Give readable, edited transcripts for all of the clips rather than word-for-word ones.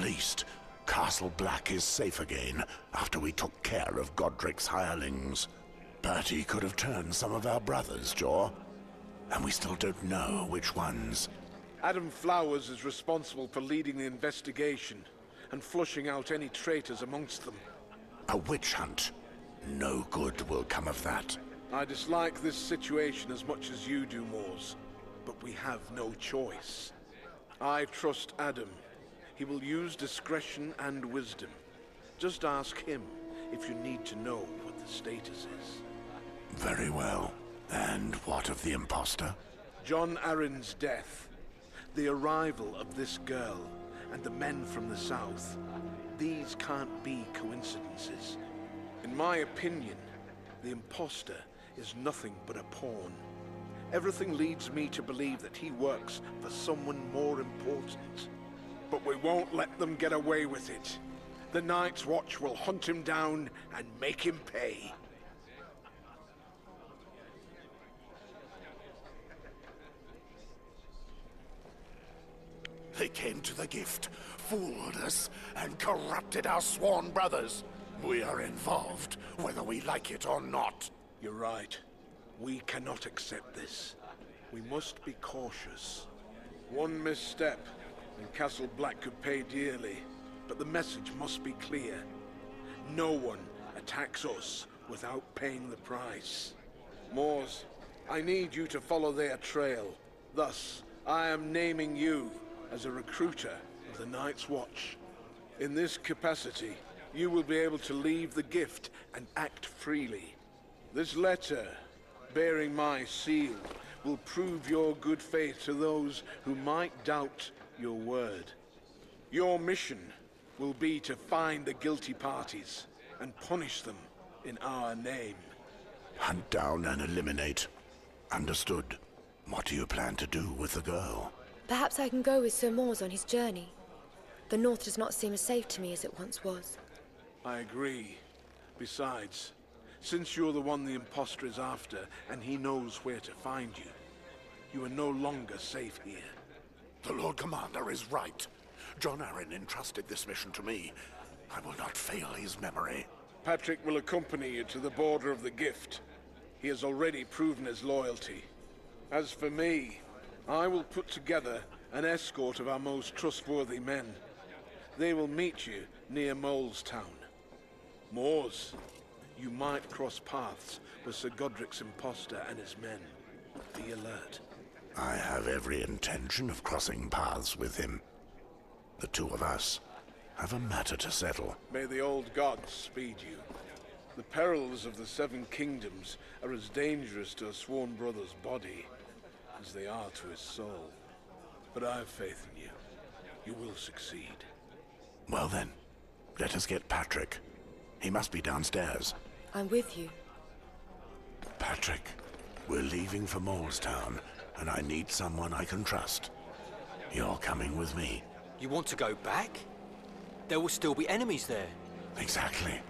least, Castle Black is safe again after we took care of Godric's hirelings. But he could have turned some of our brothers, Jor. And we still don't know which ones. Adam Flowers is responsible for leading the investigation and flushing out any traitors amongst them. A witch hunt. No good will come of that. I dislike this situation as much as you do, Moors, but we have no choice. I trust Adam. He will use discretion and wisdom. Just ask him if you need to know what the status is. Very well. And what of the imposter? John Arryn's death, the arrival of this girl, and the men from the south. These can't be coincidences. In my opinion, the imposter is nothing but a pawn. Everything leads me to believe that he works for someone more important. But we won't let them get away with it. The Night's Watch will hunt him down and make him pay. They came to the gift, fooled us, and corrupted our sworn brothers. We are involved, whether we like it or not. You're right. We cannot accept this. We must be cautious. One misstep, and Castle Black could pay dearly. But the message must be clear. No one attacks us without paying the price. Moors, I need you to follow their trail. Thus, I am naming you as a recruiter of the Night's Watch. In this capacity, you will be able to leave the gift and act freely. This letter, bearing my seal, will prove your good faith to those who might doubt your word. Your mission will be to find the guilty parties and punish them in our name. Hunt down and eliminate. Understood. What do you plan to do with the girl? Perhaps I can go with Sir Moors on his journey. The North does not seem as safe to me as it once was. I agree. Besides, since you're the one the impostor is after, and he knows where to find you, you are no longer safe here. The Lord Commander is right. Jon Arryn entrusted this mission to me. I will not fail his memory. Patrick will accompany you to the border of the gift. He has already proven his loyalty. As for me, I will put together an escort of our most trustworthy men. They will meet you near Molestown. Moors, you might cross paths with Sir Godric's impostor and his men. Be alert. I have every intention of crossing paths with him. The two of us have a matter to settle. May the old gods speed you. The perils of the Seven Kingdoms are as dangerous to a sworn brother's body as they are to his soul. But I have faith in you. You will succeed. Well then, let us get Patrick. He must be downstairs. I'm with you. Patrick, we're leaving for Molestown, and I need someone I can trust. You're coming with me. You want to go back? There will still be enemies there. Exactly.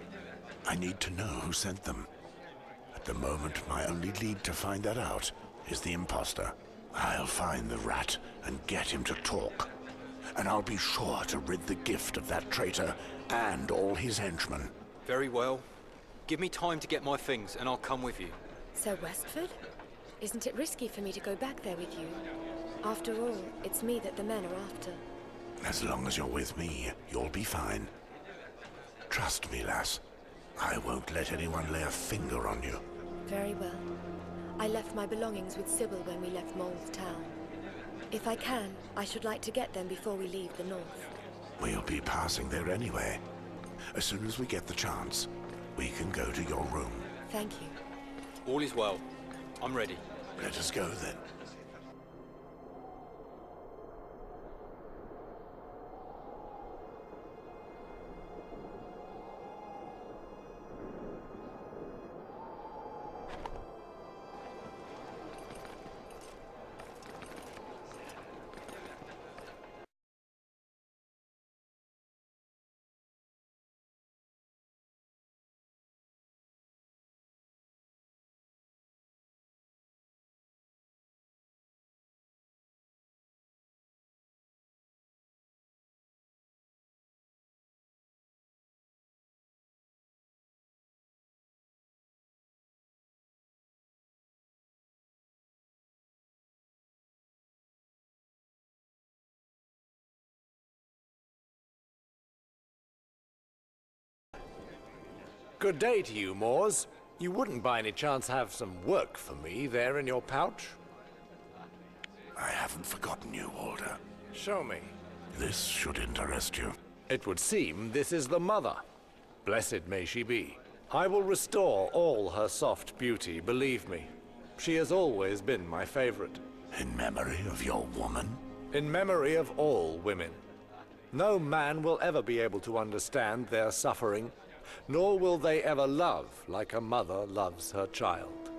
I need to know who sent them. At the moment, my only lead to find that out is the imposter. I'll find the rat and get him to talk. And I'll be sure to rid the gift of that traitor and all his henchmen. Very well. Give me time to get my things and I'll come with you. Sir Westford? Isn't it risky for me to go back there with you? After all, it's me that the men are after. As long as you're with me, you'll be fine. Trust me, lass. I won't let anyone lay a finger on you. Very well. I left my belongings with Sybil when we left Molestown. If I can, I should like to get them before we leave the North. We'll be passing there anyway. As soon as we get the chance, we can go to your room. Thank you. All is well. I'm ready. Let us go then. Good day to you, Moors. You wouldn't by any chance have some work for me there in your pouch? I haven't forgotten you, Walter. Show me. This should interest you. It would seem this is the mother. Blessed may she be. I will restore all her soft beauty, believe me. She has always been my favorite. In memory of your woman? In memory of all women. No man will ever be able to understand their suffering, nor will they ever love like a mother loves her child.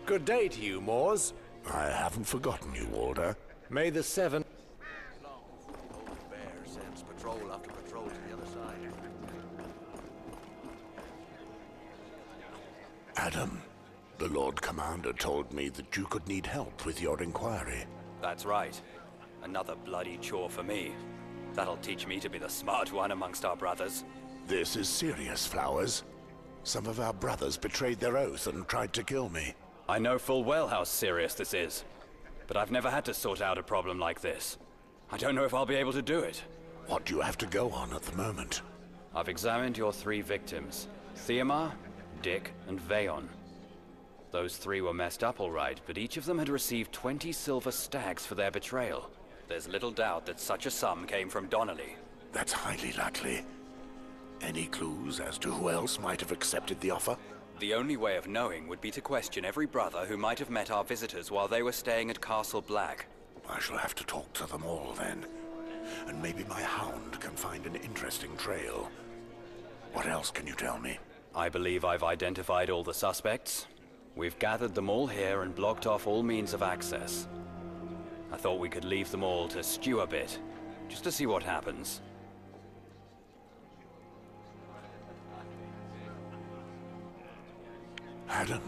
Good day to you, Moors. I haven't forgotten you, Walter. May the seven... Bear sends patrol after patrol to the other side. Adam, the Lord Commander told me that you could need help with your inquiry. That's right. Another bloody chore for me. That'll teach me to be the smart one amongst our brothers. This is serious, Flowers. Some of our brothers betrayed their oath and tried to kill me. I know full well how serious this is, but I've never had to sort out a problem like this. I don't know if I'll be able to do it. What do you have to go on at the moment? I've examined your 3 victims, Theomar, Dick, and Veon. Those 3 were messed up all right, but each of them had received 20 silver stags for their betrayal. There's little doubt that such a sum came from Donnelly. That's highly likely. Any clues as to who else might have accepted the offer? The only way of knowing would be to question every brother who might have met our visitors while they were staying at Castle Black. I shall have to talk to them all then. And maybe my hound can find an interesting trail. What else can you tell me? I believe I've identified all the suspects. We've gathered them all here and blocked off all means of access. I thought we could leave them all to stew a bit, just to see what happens. Adam,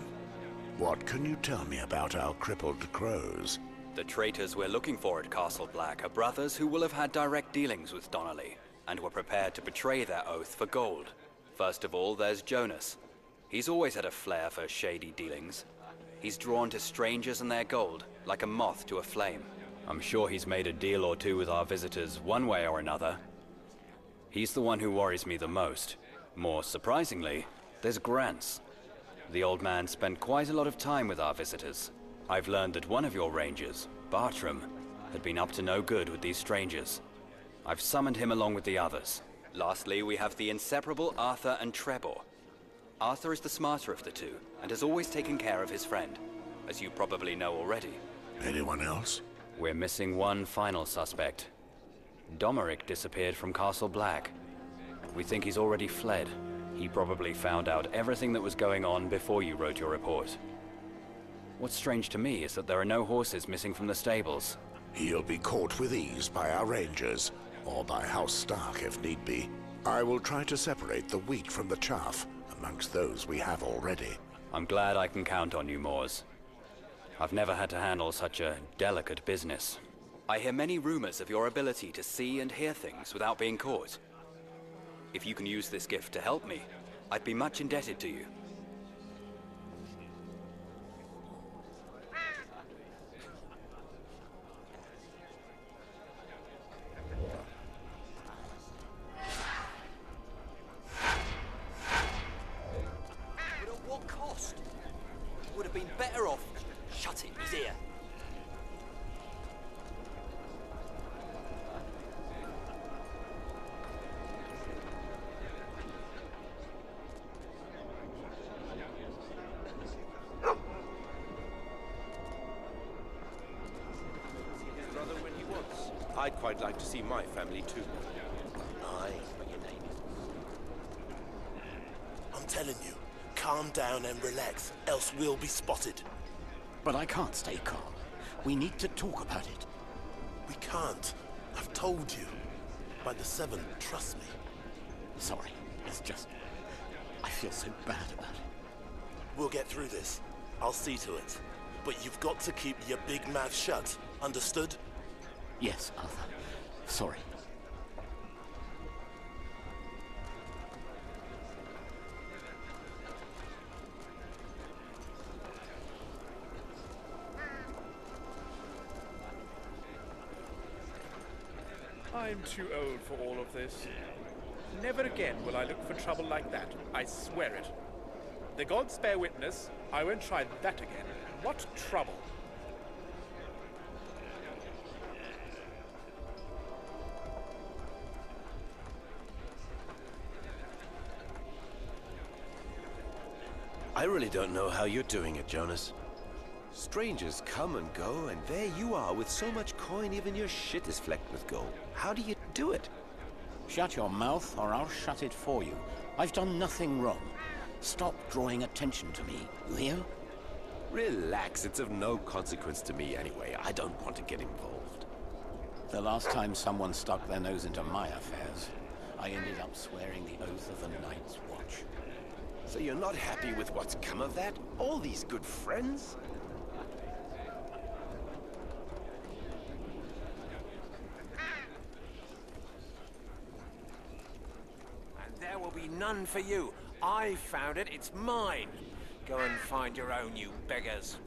what can you tell me about our crippled crows? The traitors we're looking for at Castle Black are brothers who will have had direct dealings with Donnelly, and were prepared to betray their oath for gold. First of all, there's Jonas. He's always had a flair for shady dealings. He's drawn to strangers and their gold, like a moth to a flame. I'm sure he's made a deal or two with our visitors one way or another. He's the one who worries me the most. More surprisingly, there's Grants. The old man spent quite a lot of time with our visitors. I've learned that one of your rangers, Bartram, had been up to no good with these strangers. I've summoned him along with the others. Lastly, we have the inseparable Arthur and Trebor. Arthur is the smarter of the two, and has always taken care of his friend, as you probably know already. Anyone else? We're missing one final suspect. Domeric disappeared from Castle Black. We think he's already fled. He probably found out everything that was going on before you wrote your report. What's strange to me is that there are no horses missing from the stables. He'll be caught with ease by our rangers, or by House Stark if need be. I will try to separate the wheat from the chaff amongst those we have already. I'm glad I can count on you, Moors. I've never had to handle such a delicate business. I hear many rumors of your ability to see and hear things without being caught. If you can use this gift to help me, I'd be much indebted to you. But at what cost? Would have been better off shutting his ear. Brother when he wants. I'd quite like to see my family too. Aye, but your name is... I'm telling you, calm down and relax, else we'll be spotted. But I can't stay calm. We need to talk about it. We can't. I've told you. By the Seven, trust me. Sorry, it's just... I feel so bad about it. We'll get through this. I'll see to it. But you've got to keep your big mouth shut. Understood? Yes, Arthur. Sorry. I'm too old for all of this. Never again will I look for trouble like that. I swear it. The gods bear witness, I won't try that again. What trouble? I really don't know how you're doing it, Jonas. Strangers come and go, and there you are with so much coin even your shit is flecked with gold. How do you do it? Shut your mouth, or I'll shut it for you. I've done nothing wrong. Stop drawing attention to me, you hear? Relax, it's of no consequence to me anyway. I don't want to get involved. The last time someone stuck their nose into my affairs, I ended up swearing the oath of the Night's Watch. So you're not happy with what's come of that? All these good friends? And there will be none for you. I found it, it's mine. Go and find your own, you beggars.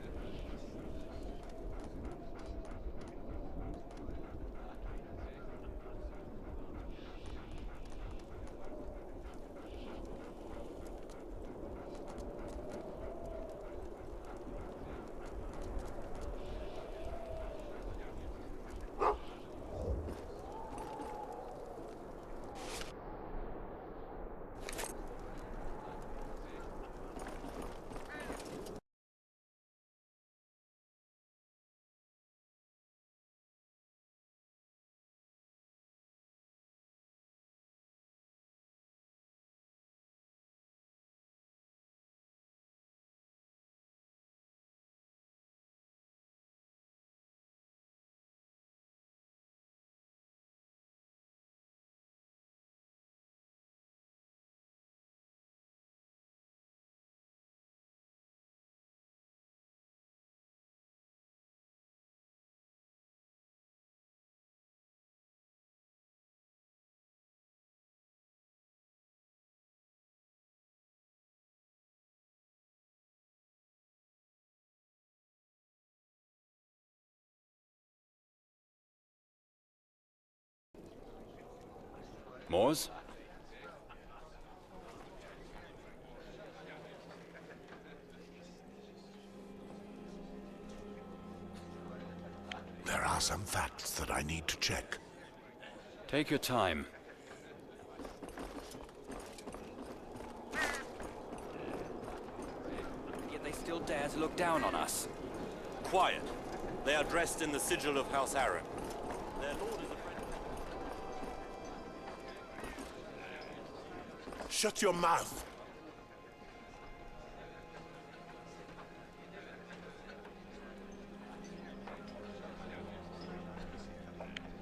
Moors? There are some facts that I need to check. Take your time. Yet they still dare to look down on us. Quiet. They are dressed in the sigil of House Aaron. Their lord is a friend. Shut your mouth!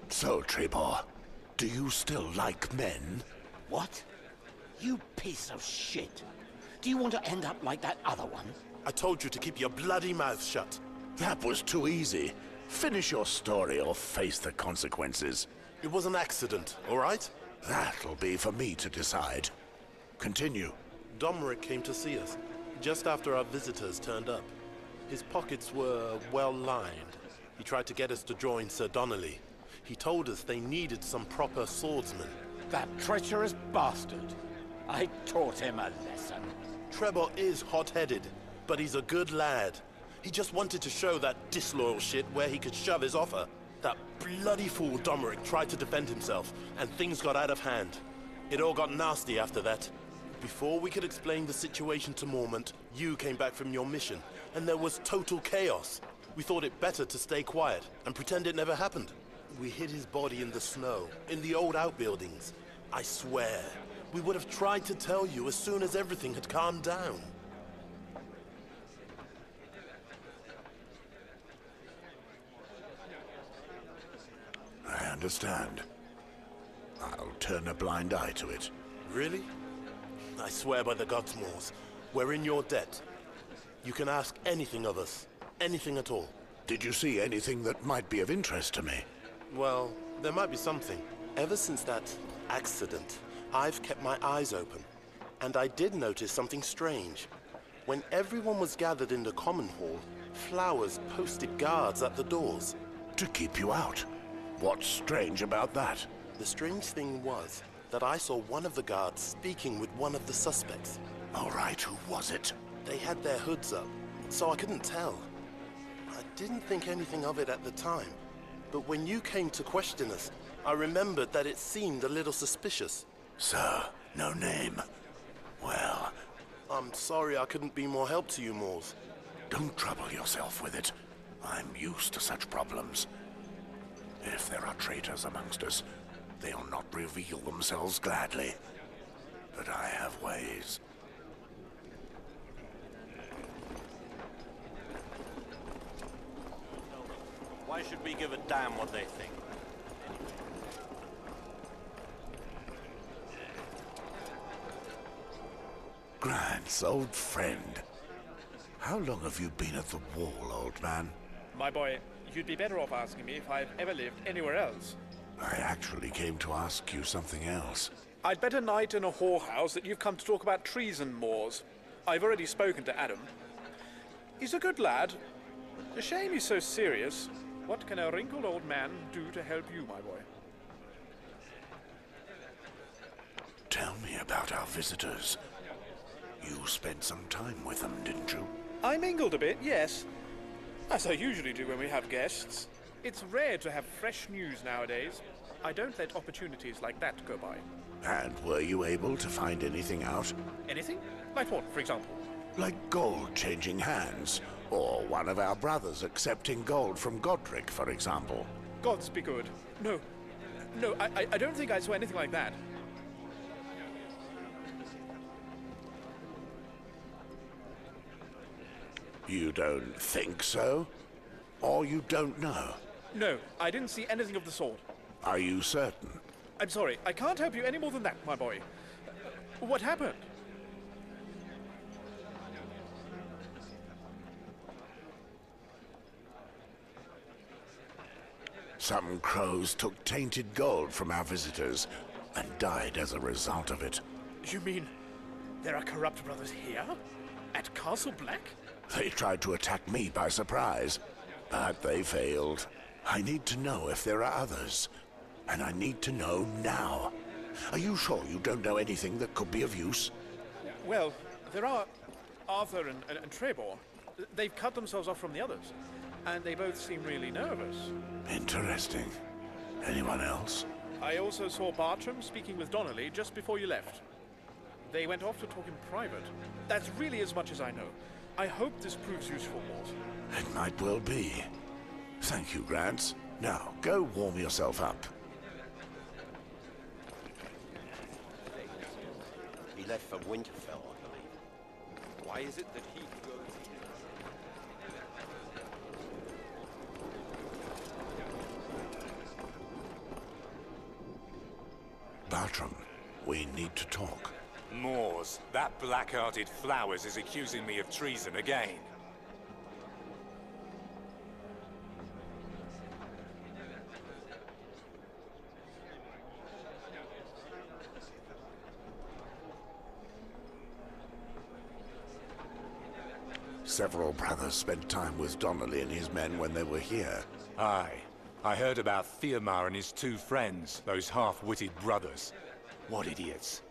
So, Trebor, do you still like men? What? You piece of shit. Do you want to end up like that other one? I told you to keep your bloody mouth shut. That was too easy. Finish your story or face the consequences. It was an accident, all right? That'll be for me to decide. Continue. Domeric came to see us, just after our visitors turned up. His pockets were well lined. He tried to get us to join Sir Donnelly. He told us they needed some proper swordsmen. That treacherous bastard. I taught him a lesson. Trebor is hot-headed, but he's a good lad. He just wanted to show that disloyal shit where he could shove his offer. That bloody fool Domeric tried to defend himself, and things got out of hand. It all got nasty after that. Before we could explain the situation to Mormont, you came back from your mission, and there was total chaos. We thought it better to stay quiet and pretend it never happened. We hid his body in the snow, in the old outbuildings. I swear, we would have tried to tell you as soon as everything had calmed down. I understand. I'll turn a blind eye to it. Really? I swear by the gods, Moors, we're in your debt. You can ask anything of us, anything at all. Did you see anything that might be of interest to me? Well, there might be something. Ever since that accident, I've kept my eyes open. And I did notice something strange. When everyone was gathered in the common hall, Flowers posted guards at the doors. To keep you out? What's strange about that? The strange thing was, that I saw one of the guards speaking with one of the suspects. All right, who was it? They had their hoods up, so I couldn't tell. I didn't think anything of it at the time, but when you came to question us, I remembered that it seemed a little suspicious. Sir, no name. Well... I'm sorry I couldn't be more help to you, Moors. Don't trouble yourself with it. I'm used to such problems. If there are traitors amongst us, they'll not reveal themselves gladly. But I have ways. Why should we give a damn what they think? Grant's old friend. How long have you been at the wall, old man? My boy, you'd be better off asking me if I've ever lived anywhere else. I actually came to ask you something else. I'd bet a night in a whorehouse that you've come to talk about treason, Moors. I've already spoken to Adam. He's a good lad. A shame he's so serious. What can a wrinkled old man do to help you, my boy? Tell me about our visitors. You spent some time with them, didn't you? I mingled a bit, yes. As I usually do when we have guests. It's rare to have fresh news nowadays. I don't let opportunities like that go by. And were you able to find anything out? Anything? Like what, for example? Like gold changing hands, or one of our brothers accepting gold from Godric, for example. Gods be good. No, I don't think I saw anything like that. You don't think so? Or you don't know? No, I didn't see anything of the sort. Are you certain? I'm sorry, I can't help you any more than that, my boy. What happened? Some crows took tainted gold from our visitors and died as a result of it. You mean there are corrupt brothers here? At Castle Black? They tried to attack me by surprise, but they failed. I need to know if there are others, and I need to know now. Are you sure you don't know anything that could be of use? Well, there are Arthur and Trebor. They've cut themselves off from the others, and they both seem really nervous. Interesting. Anyone else? I also saw Bartram speaking with Donnelly just before you left. They went off to talk in private. That's really as much as I know. I hope this proves useful, Walt. It might well be. Thank you, Grants. Now, go warm yourself up. He left for Winterfell, I believe. Why is it that he goes... Bartram, we need to talk. Moors, that black-hearted Flowers is accusing me of treason again. Several brothers spent time with Donnelly and his men when they were here. Aye. I heard about Theomar and his two friends, those half-witted brothers. What idiots.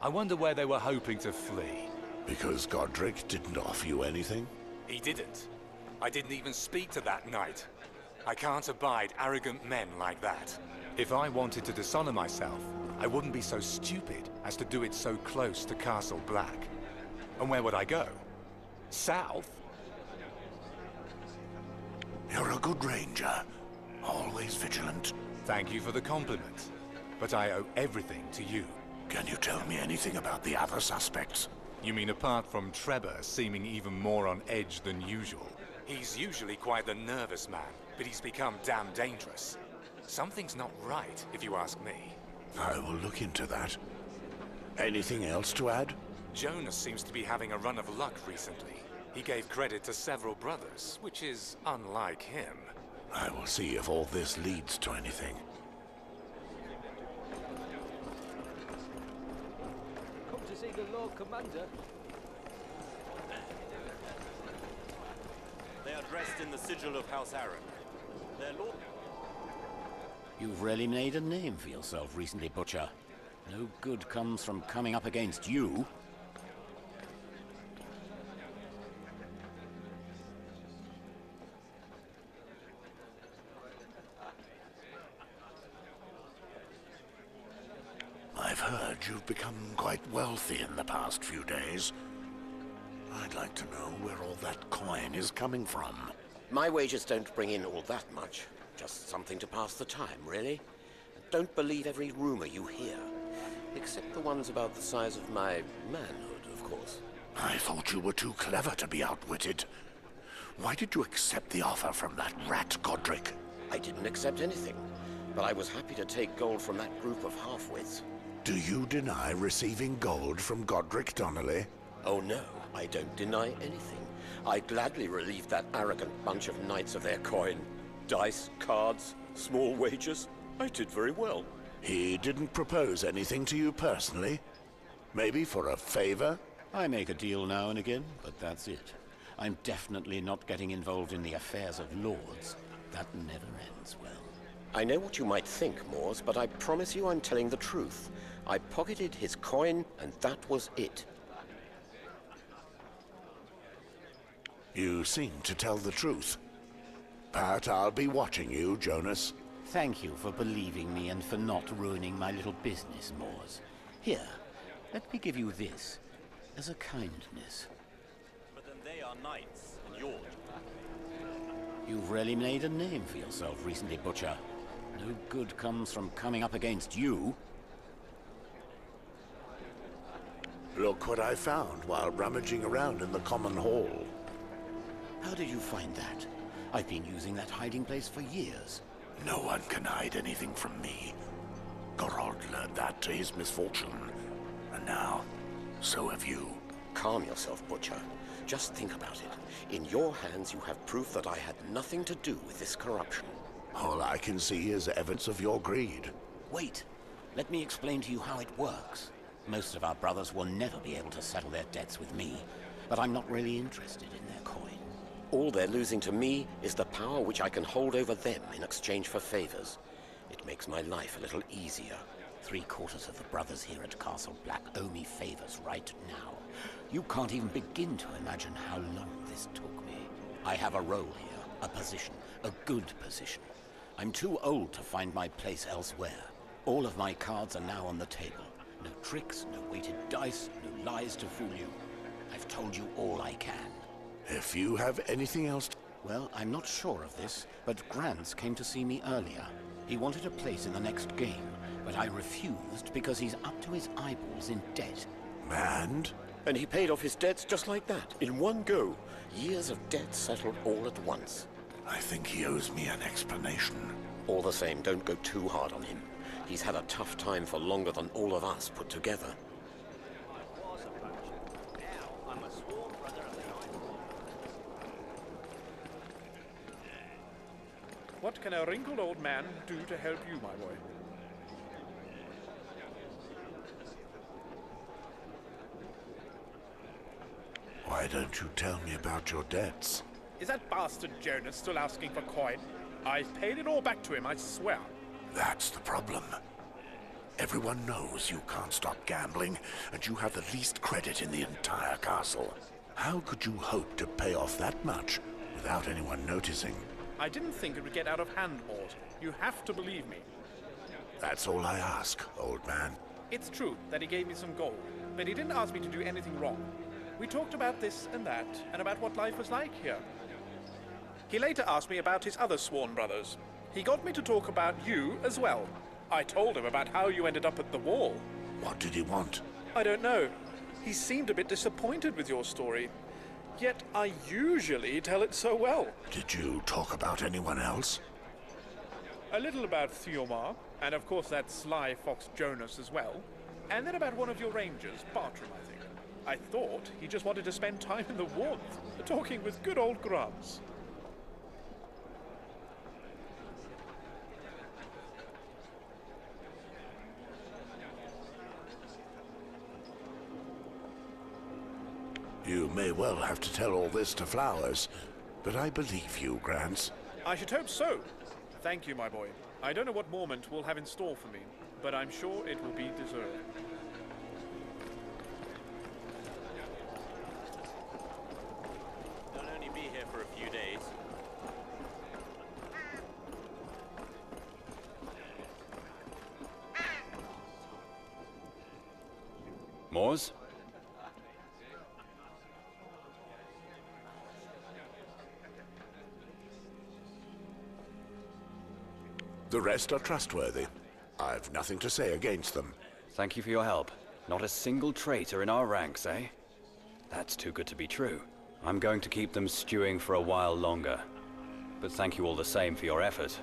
I wonder where they were hoping to flee. Because Godric didn't offer you anything? He didn't. I didn't even speak to that knight. I can't abide arrogant men like that. If I wanted to dishonor myself, I wouldn't be so stupid as to do it so close to Castle Black. And where would I go? South? You're a good ranger. Always vigilant. Thank you for the compliment. But I owe everything to you. Can you tell me anything about the other suspects? You mean apart from Trebor seeming even more on edge than usual? He's usually quite the nervous man, but he's become damn dangerous. Something's not right, if you ask me. I will look into that. Anything else to add? Jonas seems to be having a run of luck recently. He gave credit to several brothers, which is unlike him. I will see if all this leads to anything. Come to see the Lord Commander. They are dressed in the sigil of House Aaron. Their lord... You've really made a name for yourself recently, Butcher. No good comes from coming up against you. I've heard you've become quite wealthy in the past few days. I'd like to know where all that coin is coming from. My wages don't bring in all that much. Just something to pass the time, really. Don't believe every rumor you hear. Except the ones about the size of my manhood, of course. I thought you were too clever to be outwitted. Why did you accept the offer from that rat Godric? I didn't accept anything, but I was happy to take gold from that group of half-wits. Do you deny receiving gold from Godric Donnelly? Oh no, I don't deny anything. I gladly relieved that arrogant bunch of knights of their coin. Dice, cards, small wages. I did very well. He didn't propose anything to you personally? Maybe for a favor? I make a deal now and again, but that's it. I'm definitely not getting involved in the affairs of lords. That never ends well. I know what you might think, Moors, but I promise you I'm telling the truth. I pocketed his coin, and that was it. You seem to tell the truth. But I'll be watching you, Jonas. Thank you for believing me and for not ruining my little business, Moors. Here, let me give you this as a kindness. But then they are knights, and you're... You've really made a name for yourself recently, Butcher. No good comes from coming up against you. Look what I found while rummaging around in the common hall. How did you find that? I've been using that hiding place for years. No one can hide anything from me. Gorod learned that to his misfortune. And now, so have you. Calm yourself, Butcher. Just think about it. In your hands, you have proof that I had nothing to do with this corruption. All I can see is evidence of your greed. Wait. Let me explain to you how it works. Most of our brothers will never be able to settle their debts with me, but I'm not really interested in their coin. All they're losing to me is the power which I can hold over them in exchange for favors. It makes my life a little easier. 3/4 of the brothers here at Castle Black owe me favors right now. You can't even begin to imagine how long this took me. I have a role here, a position, a good position. I'm too old to find my place elsewhere. All of my cards are now on the table. No tricks, no weighted dice, no lies to fool you. I've told you all I can. If you have anything else... Well, I'm not sure of this, but Grants came to see me earlier. He wanted a place in the next game, but I refused because he's up to his eyeballs in debt. And he paid off his debts just like that, in one go. Years of debt settled all at once. I think he owes me an explanation. All the same, don't go too hard on him. He's had a tough time for longer than all of us put together. What can a wrinkled old man do to help you, my boy? Why don't you tell me about your debts? Is that bastard Jonas still asking for coin? I've paid it all back to him, I swear. That's the problem. Everyone knows you can't stop gambling, and you have the least credit in the entire castle. How could you hope to pay off that much without anyone noticing? I didn't think it would get out of hand, Mort. You have to believe me. That's all I ask, old man. It's true that he gave me some gold, but he didn't ask me to do anything wrong. We talked about this and that, and about what life was like here. He later asked me about his other sworn brothers. He got me to talk about you as well. I told him about how you ended up at the wall. What did he want? I don't know. He seemed a bit disappointed with your story. Yet I usually tell it so well. Did you talk about anyone else? A little about Theomar, and of course that sly fox Jonas as well. And then about one of your rangers, Bartram, I think. I thought he just wanted to spend time in the warmth, talking with good old Grants. You may well have to tell all this to Flowers, but I believe you, Grants. I should hope so. Thank you, my boy. I don't know what Mormont will have in store for me, but I'm sure it will be deserved. They'll only be here for a few days. Moors? The rest are trustworthy. I've nothing to say against them. Thank you for your help. Not a single traitor in our ranks, eh? That's too good to be true. I'm going to keep them stewing for a while longer. But thank you all the same for your effort.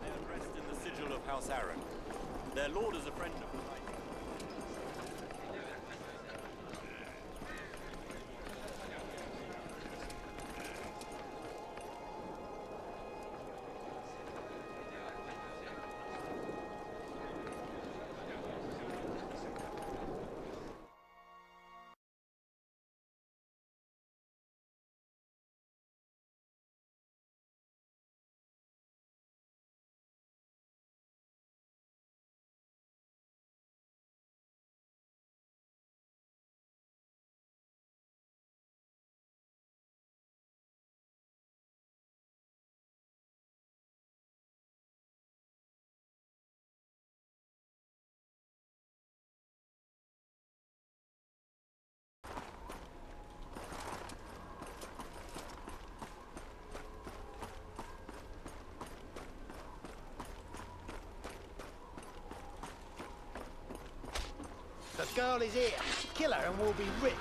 They are dressed in the sigil of House Aaron. Their lord is a friend of mine. The girl is here. Kill her and we'll be rich.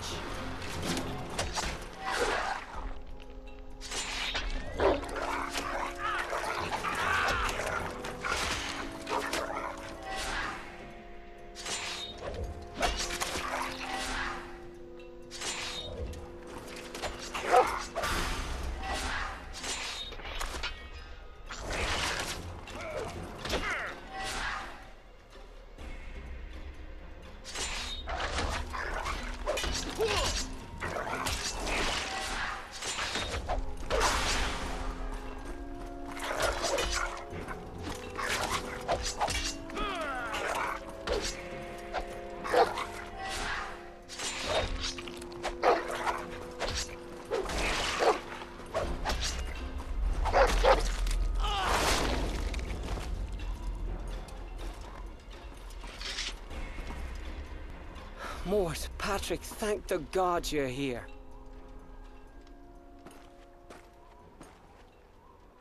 Mort, Patrick, thank the gods you're here.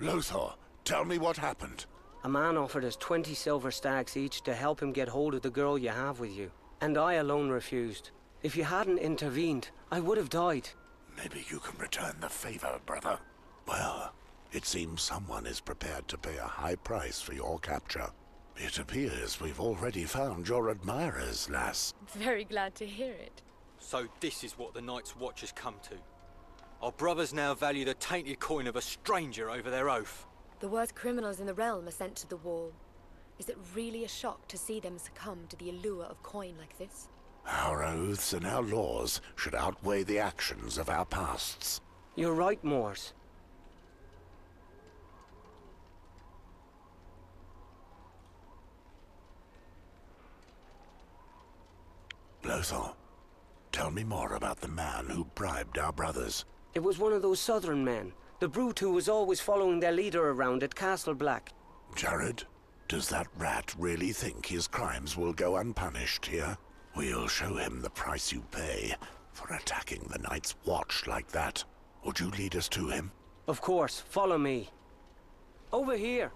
Lothar, tell me what happened. A man offered us 20 silver stacks each to help him get hold of the girl you have with you. And I alone refused. If you hadn't intervened, I would have died. Maybe you can return the favor, brother. Well, it seems someone is prepared to pay a high price for your capture. It appears we've already found your admirers, lass. Very glad to hear it. So this is what the Night's Watch has come to. Our brothers now value the tainted coin of a stranger over their oath. The worst criminals in the realm are sent to the wall. Is it really a shock to see them succumb to the allure of coin like this? Our oaths and our laws should outweigh the actions of our pasts. You're right, Moors. Lothar, tell me more about the man who bribed our brothers. It was one of those southern men. The brute who was always following their leader around at Castle Black. Jared, does that rat really think his crimes will go unpunished here? We'll show him the price you pay for attacking the Night's Watch like that. Would you lead us to him? Of course, follow me. Over here.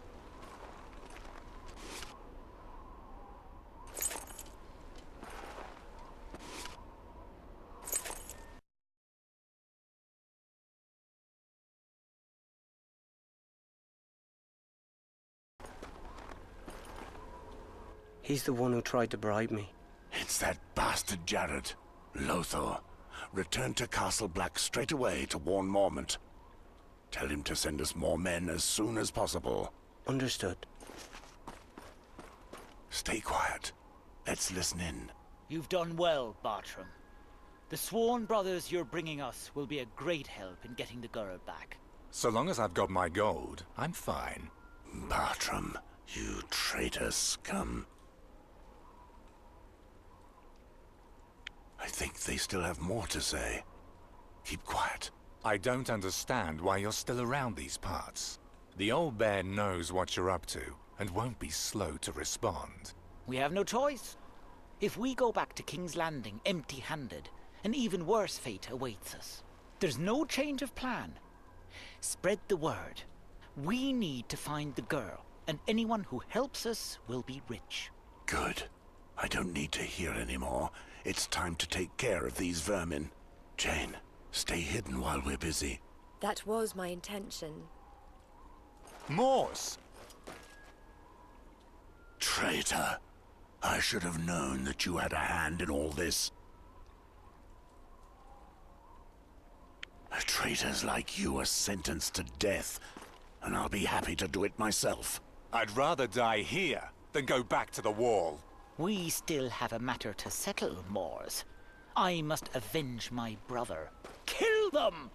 He's the one who tried to bribe me. It's that bastard Jared. Lothar, return to Castle Black straight away to warn Mormont. Tell him to send us more men as soon as possible. Understood. Stay quiet. Let's listen in. You've done well, Bartram. The Sworn brothers you're bringing us will be a great help in getting the girl back. So long as I've got my gold, I'm fine. Bartram, you traitor scum. I think they still have more to say. Keep quiet. I don't understand why you're still around these parts. The old bear knows what you're up to, and won't be slow to respond. We have no choice. If we go back to King's Landing empty-handed, an even worse fate awaits us. There's no change of plan. Spread the word. We need to find the girl, and anyone who helps us will be rich. Good. I don't need to hear anymore. It's time to take care of these vermin. Jane, stay hidden while we're busy. That was my intention. Moors! Traitor! I should have known that you had a hand in all this. Traitors like you are sentenced to death, and I'll be happy to do it myself. I'd rather die here than go back to the wall. We still have a matter to settle, Moors. I must avenge my brother. Kill them!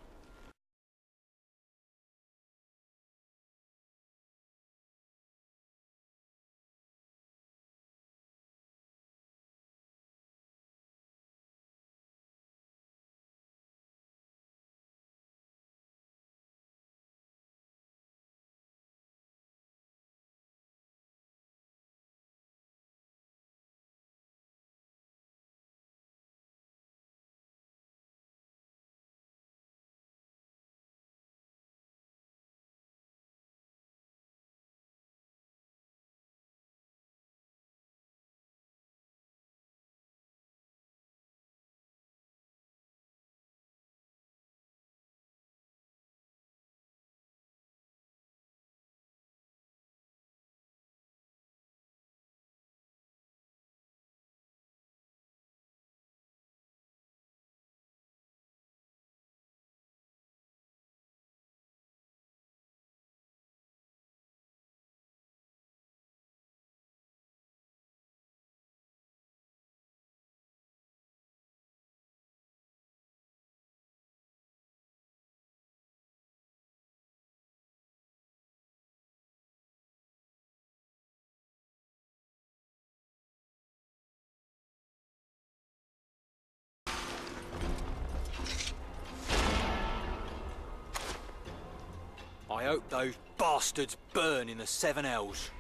I hope those bastards burn in the Seven Hells.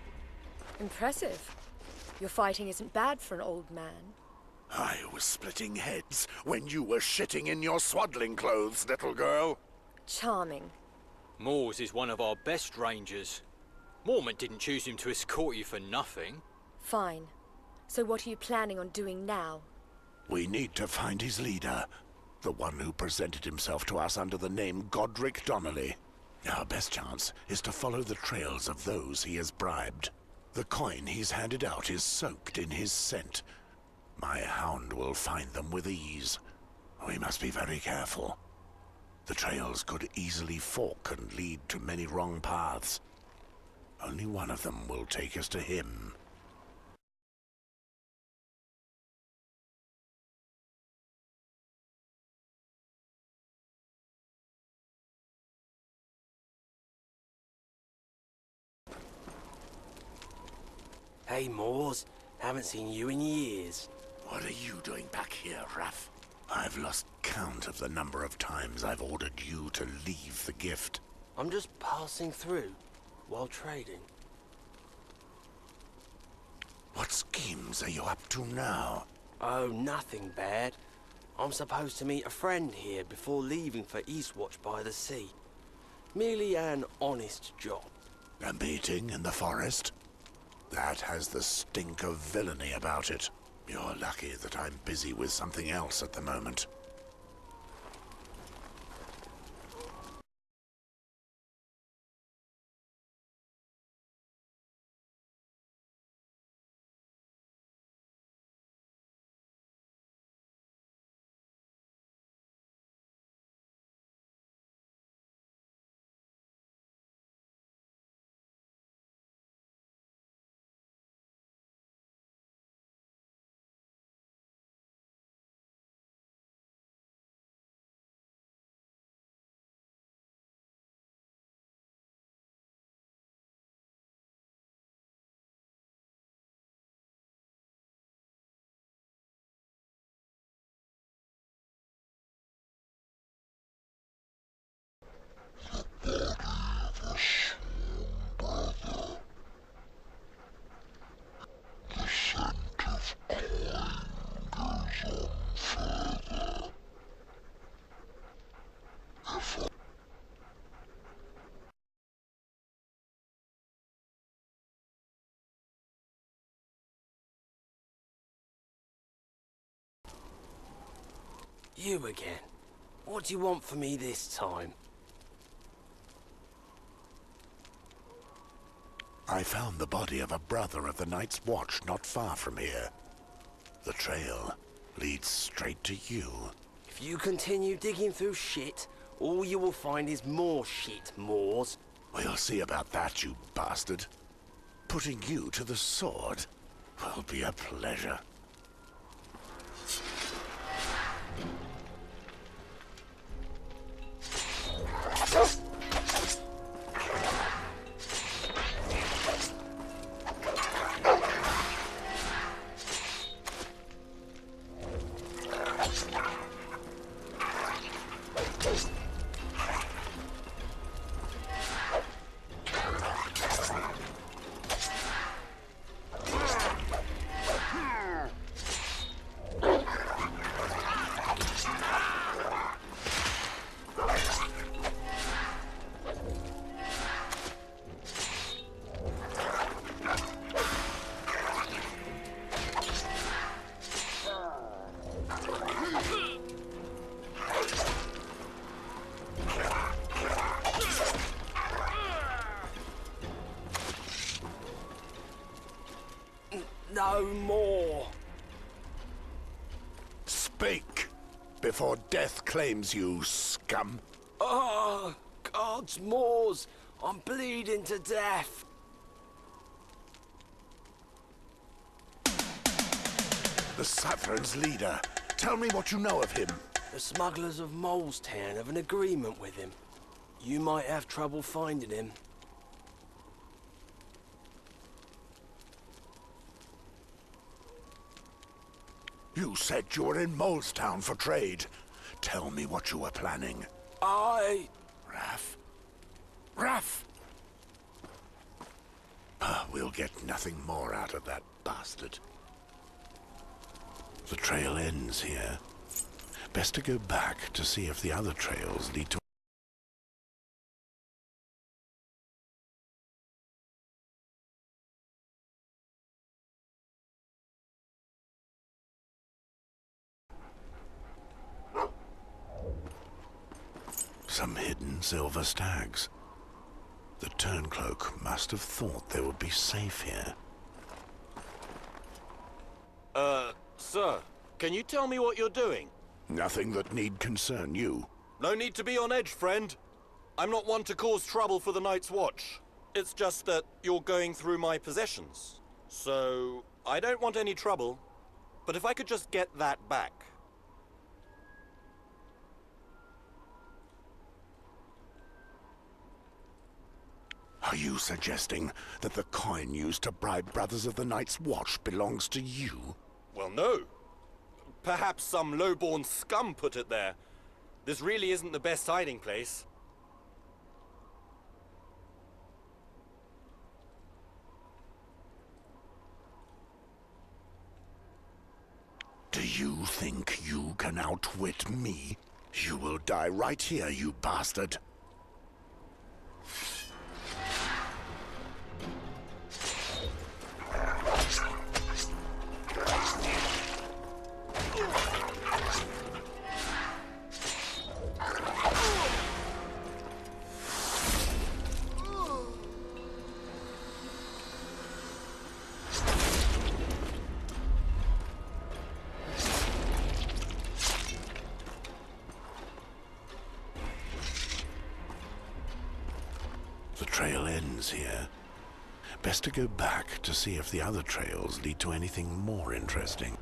Impressive. Your fighting isn't bad for an old man. I was splitting heads when you were shitting in your swaddling clothes, little girl. Charming. Moors is one of our best rangers. Mormont didn't choose him to escort you for nothing. Fine. So what are you planning on doing now? We need to find his leader. The one who presented himself to us under the name Godric Donnelly. Our best chance is to follow the trails of those he has bribed. The coin he's handed out is soaked in his scent. My hound will find them with ease. We must be very careful. The trails could easily fork and lead to many wrong paths. Only one of them will take us to him. Hey, Moors. Haven't seen you in years. What are you doing back here, Raff? I've lost count of the number of times I've ordered you to leave the gift. I'm just passing through while trading. What schemes are you up to now? Oh, nothing bad. I'm supposed to meet a friend here before leaving for Eastwatch by the Sea. Merely an honest job. A meeting in the forest? That has the stink of villainy about it. You're lucky that I'm busy with something else at the moment. You again. What do you want from me this time? I found the body of a brother of the Night's Watch not far from here. The trail leads straight to you. If you continue digging through shit, all you will find is more shit, Moors. We'll see about that, you bastard. Putting you to the sword will be a pleasure. No more. Speak before death claims you, scum. Oh, God's Moors, I'm bleeding to death. The Sutherland's leader. Tell me what you know of him. The smugglers of Molestown have an agreement with him. You might have trouble finding him. You said you were in Molestown for trade. Tell me what you were planning. Raff? Raff! We'll get nothing more out of that bastard. The trail ends here. Best to go back to see if the other trails lead to... Some hidden silver stags. The Turncloak must have thought they would be safe here. Sir, can you tell me what you're doing? Nothing that need concern you. No need to be on edge, friend. I'm not one to cause trouble for the Night's Watch. It's just that you're going through my possessions. So, I don't want any trouble. But if I could just get that back. Are you suggesting that the coin used to bribe Brothers of the Night's Watch belongs to you? Well, no. Perhaps some low-born scum put it there. This really isn't the best hiding place. Do you think you can outwit me? You will die right here, you bastard. The trail ends here. Best to go back to see if the other trails lead to anything more interesting.